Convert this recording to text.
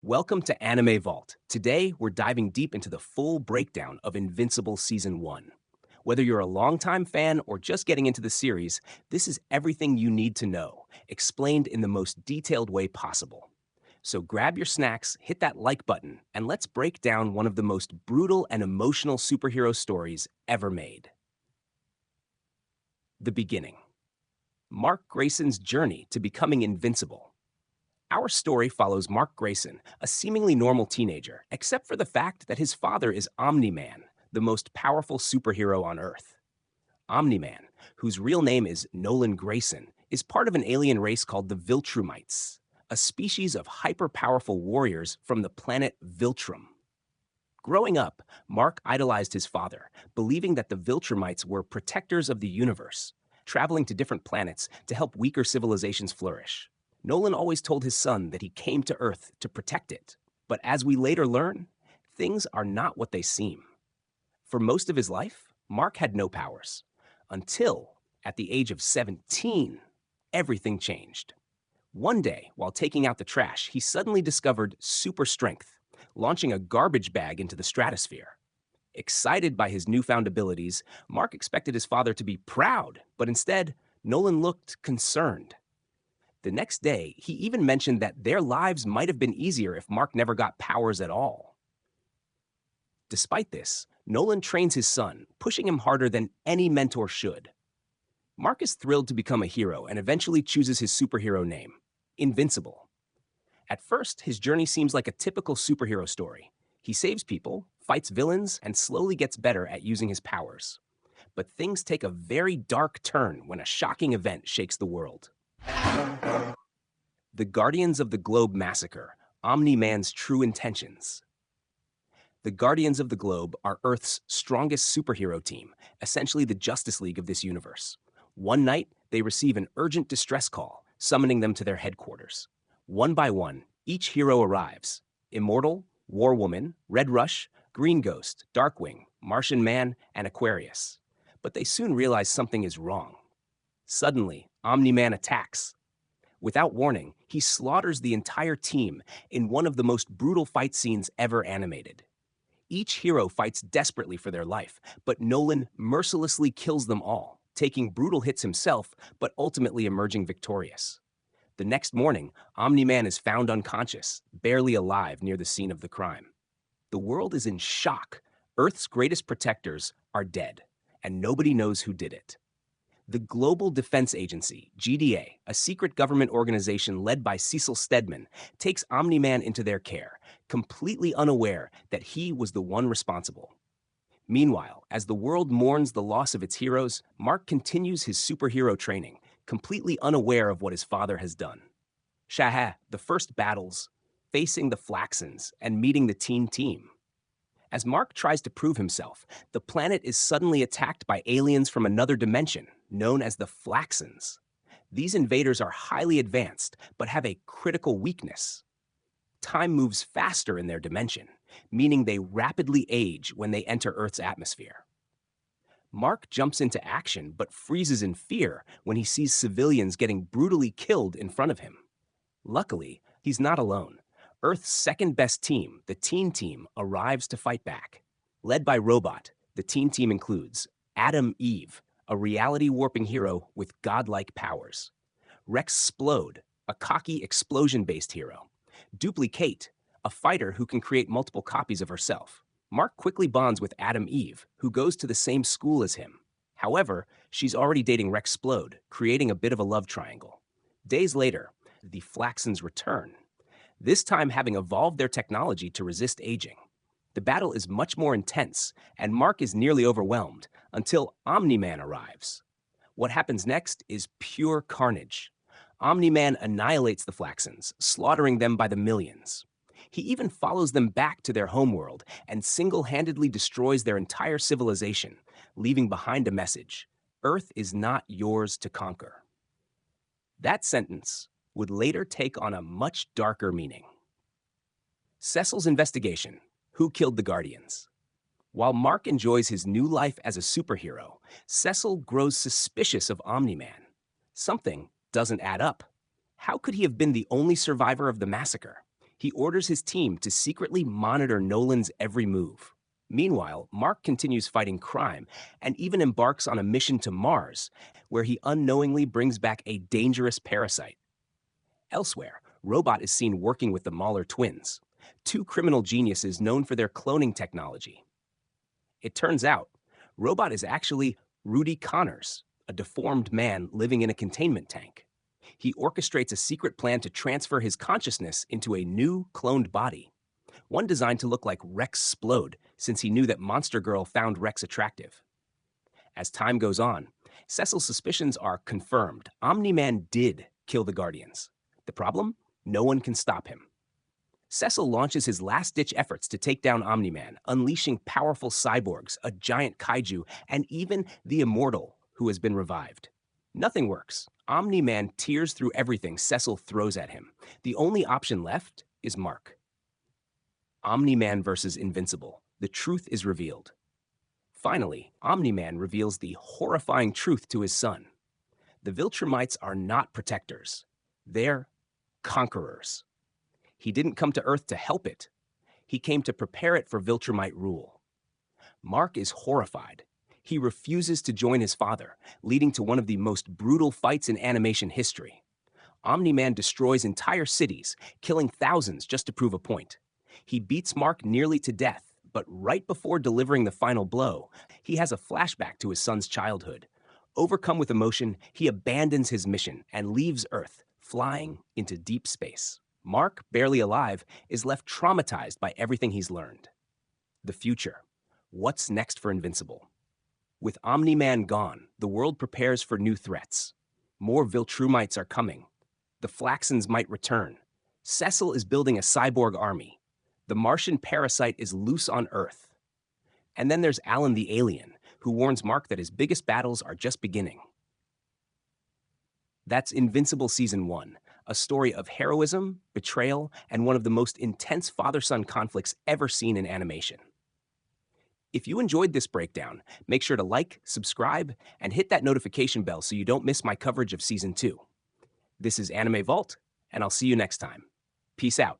Welcome to Anime Vault. Today, we're diving deep into the full breakdown of Invincible Season 1. Whether you're a longtime fan or just getting into the series, this is everything you need to know, explained in the most detailed way possible. So grab your snacks, hit that like button, and let's break down one of the most brutal and emotional superhero stories ever made. The beginning. Mark Grayson's journey to becoming invincible. Our story follows Mark Grayson, a seemingly normal teenager, except for the fact that his father is Omni-Man, the most powerful superhero on Earth. Omni-Man, whose real name is Nolan Grayson, is part of an alien race called the Viltrumites, a species of hyper-powerful warriors from the planet Viltrum. Growing up, Mark idolized his father, believing that the Viltrumites were protectors of the universe, traveling to different planets to help weaker civilizations flourish. Nolan always told his son that he came to Earth to protect it, but as we later learn, things are not what they seem. For most of his life, Mark had no powers, until, at the age of 17, everything changed. One day, while taking out the trash, he suddenly discovered super strength, launching a garbage bag into the stratosphere. Excited by his newfound abilities, Mark expected his father to be proud, but instead, Nolan looked concerned. The next day, he even mentioned that their lives might have been easier if Mark never got powers at all. Despite this, Nolan trains his son, pushing him harder than any mentor should. Mark is thrilled to become a hero and eventually chooses his superhero name, Invincible. At first, his journey seems like a typical superhero story. He saves people, fights villains, and slowly gets better at using his powers. But things take a very dark turn when a shocking event shakes the world. The Guardians of the Globe Massacre, Omni-Man's true intentions. The Guardians of the Globe are Earth's strongest superhero team, essentially the Justice League of this universe. One night, they receive an urgent distress call, summoning them to their headquarters. One by one, each hero arrives. Immortal, War Woman, Red Rush, Green Ghost, Darkwing, Martian Man, and Aquarius. But they soon realize something is wrong. Suddenly, Omni-Man attacks. Without warning, he slaughters the entire team in one of the most brutal fight scenes ever animated. Each hero fights desperately for their life, but Nolan mercilessly kills them all, taking brutal hits himself, but ultimately emerging victorious. The next morning, Omni-Man is found unconscious, barely alive near the scene of the crime. The world is in shock. Earth's greatest protectors are dead, and nobody knows who did it. The Global Defense Agency, GDA, a secret government organization led by Cecil Stedman, takes Omni-Man into their care, completely unaware that he was the one responsible. Meanwhile, as the world mourns the loss of its heroes, Mark continues his superhero training, completely unaware of what his father has done. Shahah, the first battles, facing the Flaxans and meeting the Teen Team. As Mark tries to prove himself, the planet is suddenly attacked by aliens from another dimension, known as the Flaxans. These invaders are highly advanced, but have a critical weakness. Time moves faster in their dimension, meaning they rapidly age when they enter Earth's atmosphere. Mark jumps into action, but freezes in fear when he sees civilians getting brutally killed in front of him. Luckily, he's not alone. Earth's second-best team, the Teen Team, arrives to fight back. Led by Robot, the Teen Team includes Adam Eve, a reality-warping hero with godlike powers; Rexplode, a cocky explosion-based hero; Duplicate, a fighter who can create multiple copies of herself. Mark quickly bonds with Adam Eve, who goes to the same school as him. However, she's already dating Rexplode, creating a bit of a love triangle. Days later, the Flaxans return, this time having evolved their technology to resist aging. The battle is much more intense, and Mark is nearly overwhelmed until Omni-Man arrives. What happens next is pure carnage. Omni-Man annihilates the Flaxans, slaughtering them by the millions. He even follows them back to their homeworld and single-handedly destroys their entire civilization, leaving behind a message: Earth is not yours to conquer. That sentence would later take on a much darker meaning. Cecil's investigation: who killed the Guardians? While Mark enjoys his new life as a superhero, Cecil grows suspicious of Omni-Man. Something doesn't add up. How could he have been the only survivor of the massacre? He orders his team to secretly monitor Nolan's every move. Meanwhile, Mark continues fighting crime and even embarks on a mission to Mars, where he unknowingly brings back a dangerous parasite. Elsewhere, Robot is seen working with the Mahler twins, two criminal geniuses known for their cloning technology. It turns out, Robot is actually Rudy Connors, a deformed man living in a containment tank. He orchestrates a secret plan to transfer his consciousness into a new cloned body, one designed to look like Rex Splode, since he knew that Monster Girl found Rex attractive. As time goes on, Cecil's suspicions are confirmed. Omni-Man did kill the Guardians. The problem? No one can stop him. Cecil launches his last-ditch efforts to take down Omni-Man, unleashing powerful cyborgs, a giant kaiju, and even the Immortal, who has been revived. Nothing works. Omni-Man tears through everything Cecil throws at him. The only option left is Mark. Omni-Man versus Invincible. The truth is revealed. Finally, Omni-Man reveals the horrifying truth to his son. The Viltrumites are not protectors. They're conquerors. He didn't come to Earth to help it. He came to prepare it for Viltrumite rule. Mark is horrified. He refuses to join his father, leading to one of the most brutal fights in animation history. Omni-Man destroys entire cities, killing thousands just to prove a point. He beats Mark nearly to death, but right before delivering the final blow, he has a flashback to his son's childhood. Overcome with emotion, he abandons his mission and leaves Earth, flying into deep space. Mark, barely alive, is left traumatized by everything he's learned. The future. What's next for Invincible? With Omni-Man gone, the world prepares for new threats. More Viltrumites are coming. The Flaxans might return. Cecil is building a cyborg army. The Martian parasite is loose on Earth. And then there's Alan the alien, who warns Mark that his biggest battles are just beginning. That's Invincible Season 1, a story of heroism, betrayal, and one of the most intense father-son conflicts ever seen in animation. If you enjoyed this breakdown, make sure to like, subscribe, and hit that notification bell so you don't miss my coverage of Season 2. This is Anime Vault, and I'll see you next time. Peace out.